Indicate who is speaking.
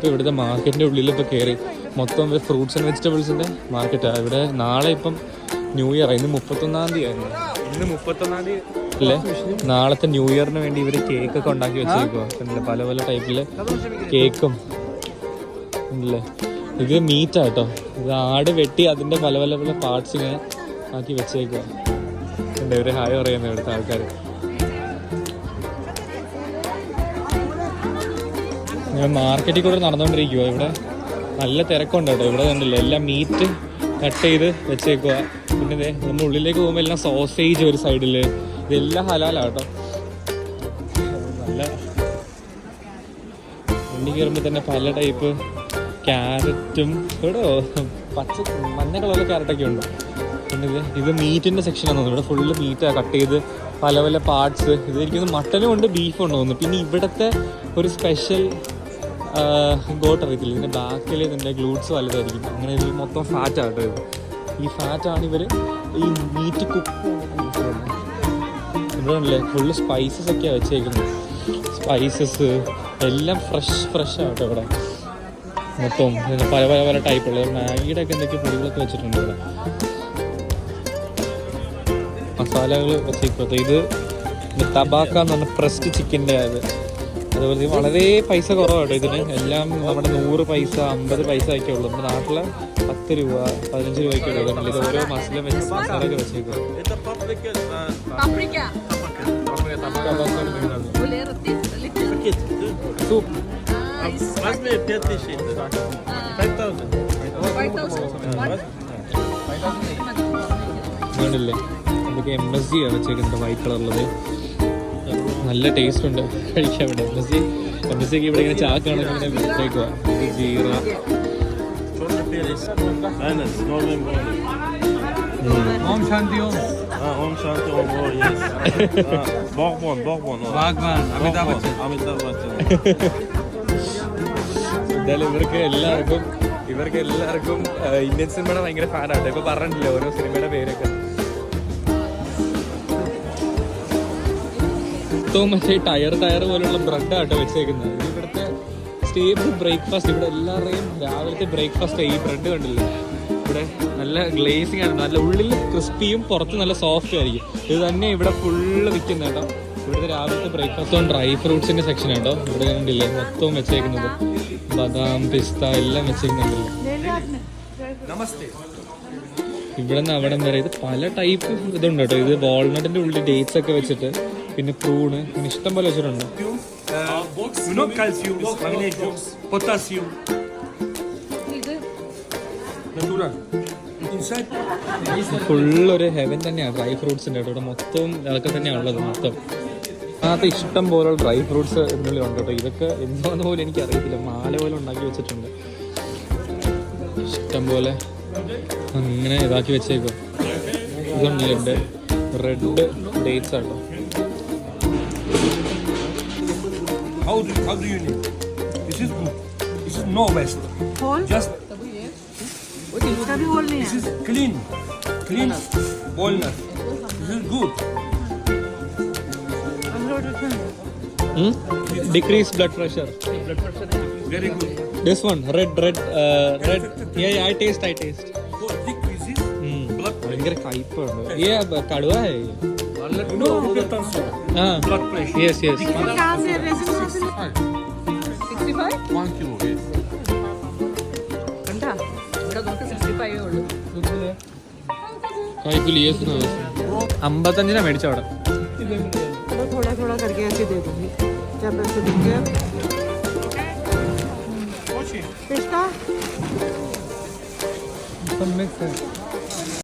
Speaker 1: ഇപ്പോൾ ഇവിടുത്തെ മാർക്കറ്റിൻ്റെ ഉള്ളിൽ ഇപ്പോൾ കയറി മൊത്തം ഫ്രൂട്ട്സ് ആൻഡ് വെജിറ്റബിൾസിൻ്റെ മാർക്കറ്റാണ്. ഇവിടെ നാളെ ഇപ്പം ന്യൂ ഇയർ, ഇന്ന് 31-ാം തീയതി ആയിരുന്നു. ഇന്ന് 31-ാം തീയതി അല്ലേ? നാളത്തെ ന്യൂ ഇയറിന് വേണ്ടി ഇവർ കേക്കൊക്കെ ഉണ്ടാക്കി വെച്ചേക്കുക. പല പല ടൈപ്പിൽ കേക്കും ഉണ്ടല്ലേ. ഇത് മീറ്റാട്ടോ, ഇത് ആട് വെട്ടി അതിൻ്റെ പല പല പല പാർട്സ് ഇങ്ങനെ ആക്കി വെച്ചേക്കുക. ഉണ്ട് ഇവർ ഹായ് പറയുന്നത് ഇവിടുത്തെ ആൾക്കാർ. ഞാൻ മാർക്കറ്റിൽ കൂടെ നടന്നുകൊണ്ടിരിക്കുക. ഇവിടെ നല്ല തിരക്കുണ്ട് കേട്ടോ. ഇവിടെ കണ്ടില്ല, എല്ലാം മീറ്റ് കട്ട് ചെയ്ത് വെച്ചേക്കുക. പിന്നെ നമ്മൾ ഉള്ളിലേക്ക് പോകുമ്പോൾ എല്ലാം സോസേജ് ഒരു സൈഡിൽ, ഇതെല്ലാം ഹലാലാട്ടോ. നല്ല വണ്ടി കയറുമ്പോൾ തന്നെ പല ടൈപ്പ് ക്യാരറ്റും, ഇവിടെ മഞ്ഞ കളറിലെ ക്യാരറ്റൊക്കെ ഉണ്ട്. പിന്നെ ഇത് മീറ്റിൻ്റെ സെക്ഷനാണ് തോന്നുന്നു. ഇവിടെ ഫുള്ള് മീറ്റാണ് കട്ട് ചെയ്ത് പല പല പാർട്സ്. ഇതായിരിക്കും മട്ടനും ഉണ്ട്, ബീഫും ഉണ്ട് തോന്നുന്നു. പിന്നെ ഇവിടുത്തെ ഒരു സ്പെഷ്യൽ ഗോട്ട് അറിയത്തില്ല, ഇതിൻ്റെ ബാക്കിൽ ഇതിൻ്റെ ഗ്ലൂട്ട്സ് വലുതായിരിക്കും. അങ്ങനെ ഇതിൽ മൊത്തം ഫാറ്റാട്ടോ. ഇത് ഈ ഫാറ്റാണ് ഇവർ ഈ മീറ്റ് കുക്ക് ഇവിടെ ഉണ്ടല്ലേ. ഫുള്ള് സ്പൈസസ് ഒക്കെയാണ് വെച്ചേക്കുന്നത്. സ്പൈസസ് എല്ലാം ഫ്രഷ് ആട്ടോ ഇവിടെ മൊത്തം. പല പല പല ടൈപ്പുള്ള മാഗിയുടെ ഒക്കെ എന്തൊക്കെ പൊടികളൊക്കെ വെച്ചിട്ടുണ്ട് ഇവിടെ. മസാലകൾ വെച്ചേക്കത്തെ. ഇത് തബാക്ക എന്ന് പറഞ്ഞ പ്രസ്ഡ് ചിക്കൻ്റെ അത്. അതുപോലെ വളരെ പൈസ കുറവാട്ടോ ഇതിന്. എല്ലാം നമ്മുടെ 100 പൈസ 50 പൈസ ഒക്കെ ഉള്ളൂ. നമ്മുടെ നാട്ടിലെ 10 രൂപ 15 രൂപയ്ക്ക് ഉള്ളൂ. ഇത് ഓരോ മസാലയൊക്കെ വെച്ചേക്കുക. വേണ്ടില്ലേ, ഇതൊക്കെ MSG ആണ് വെച്ചേക്കുന്നത്, വൈറ്റ് കളറുള്ളത്. നല്ല ടേസ്റ്റ് ഉണ്ട് കഴിക്കാൻ. ഇവിടെ MSG ഒക്കെ ഇവിടെ ഇങ്ങനെ ചാക്കാണ് ഇങ്ങനെ വെച്ചേക്കുക. ജീര ഓം ശാന്തി ഓം. ഓം ശാന്തി ഓം. എന്തായാലും ഇവർക്ക് എല്ലാവർക്കും ഇന്ത്യൻ സിനിമയുടെ ഭയങ്കര ഫാനാണ്. ഇപ്പൊ പറഞ്ഞിട്ടില്ല ഓരോ സിനിമയുടെ പേരൊക്കെ. മൊത്തവും മറ്റേ ടയർ പോലുള്ള ബ്രെഡാട്ടോ വെച്ചേക്കുന്നത്. ഇവിടുത്തെ സ്റ്റേബിൾ ബ്രേക്ക്ഫാസ്റ്റ്. ഇവിടെ എല്ലാവരുടെയും രാവിലത്തെ ബ്രേക്ക്ഫാസ്റ്റ് ഈ ബ്രെഡ് കണ്ടില്ല. ഇവിടെ നല്ല ഗ്ലേസിങ് ആണ്, നല്ല ഉള്ളിൽ ക്രിസ്പിയും പുറത്ത് നല്ല സോഫ്റ്റും ആയിരിക്കും. ഇത് തന്നെ ഇവിടെ ഫുള്ള് വിൽക്കുന്ന കേട്ടോ. ഇവിടുത്തെ രാവിലത്തെ ബ്രേക്ക്ഫാസ്റ്റ് ഡ്രൈ ഫ്രൂട്ട്സിന്റെ സെക്ഷൻ കേട്ടോ. ഇവിടെ കണ്ടില്ലേ മൊത്തവും വെച്ചേക്കുന്നത്. ബദാം പിസ്ത എല്ലാം വെച്ചേക്കുന്നുണ്ടല്ലോ. ഇവിടെ നിന്ന് അവിടം വരെ ഇത് പല ടൈപ്പ് ഇതുണ്ട് കേട്ടോ. ഇത് വാൾനട്ടിന്റെ ഉള്ളിൽ ഡേറ്റ്സ് ഒക്കെ വെച്ചിട്ട്, പിന്നെ പ്രൂണ്, പിന്നെ ഇഷ്ടം പോലെ വെച്ചിട്ടുണ്ട്. ഫുള്ളൊരു ഹെവൻ തന്നെയാണ് ഡ്രൈ ഫ്രൂട്ട്സിന്റെ കേട്ടോ. ഇവിടെ മൊത്തവും അതൊക്കെ തന്നെയാണ് ഉള്ളത്. മൊത്തം അതിനകത്ത് ഇഷ്ടം പോലെ ഡ്രൈ ഫ്രൂട്ട്സ് ഇതിനുള്ളിൽ ഉണ്ട് കേട്ടോ. ഇതൊക്കെ എന്താണെന്ന് പോലും എനിക്കറിയത്തില്ല. മാല പോലെ ഉണ്ടാക്കി വെച്ചിട്ടുണ്ട് ഇഷ്ടം പോലെ. അങ്ങനെ ഇതാക്കി വെച്ചേക്കും. ഇതുണ്ട് റെഡ് ഡേറ്റ്സ് ആട്ടോ.
Speaker 2: How do you need? This is good. This is no waste. Just this is clean walnut. This is good.
Speaker 1: Decrease blood pressure.
Speaker 2: Very good.
Speaker 1: This one red. Yeah, I taste.
Speaker 2: For decreases blood pressure.
Speaker 1: ഭയങ്കര കയ്പാണ്. കടുവ
Speaker 2: You know hypertension. Blood pressure.
Speaker 1: Yes.
Speaker 3: 65?
Speaker 2: 1 kilo. Yes.
Speaker 3: കണ്ടാ ഇവിടെ നമുക്ക് 65 ഉള്ളൂ.
Speaker 1: കായ്ക്കുലി 55 മേടിച്ച അവിടെ.
Speaker 3: थोड़ा करके ऐसे दे दूंगी. जब ऐसे दिख गया पिस्ता
Speaker 1: सब मिक्स है.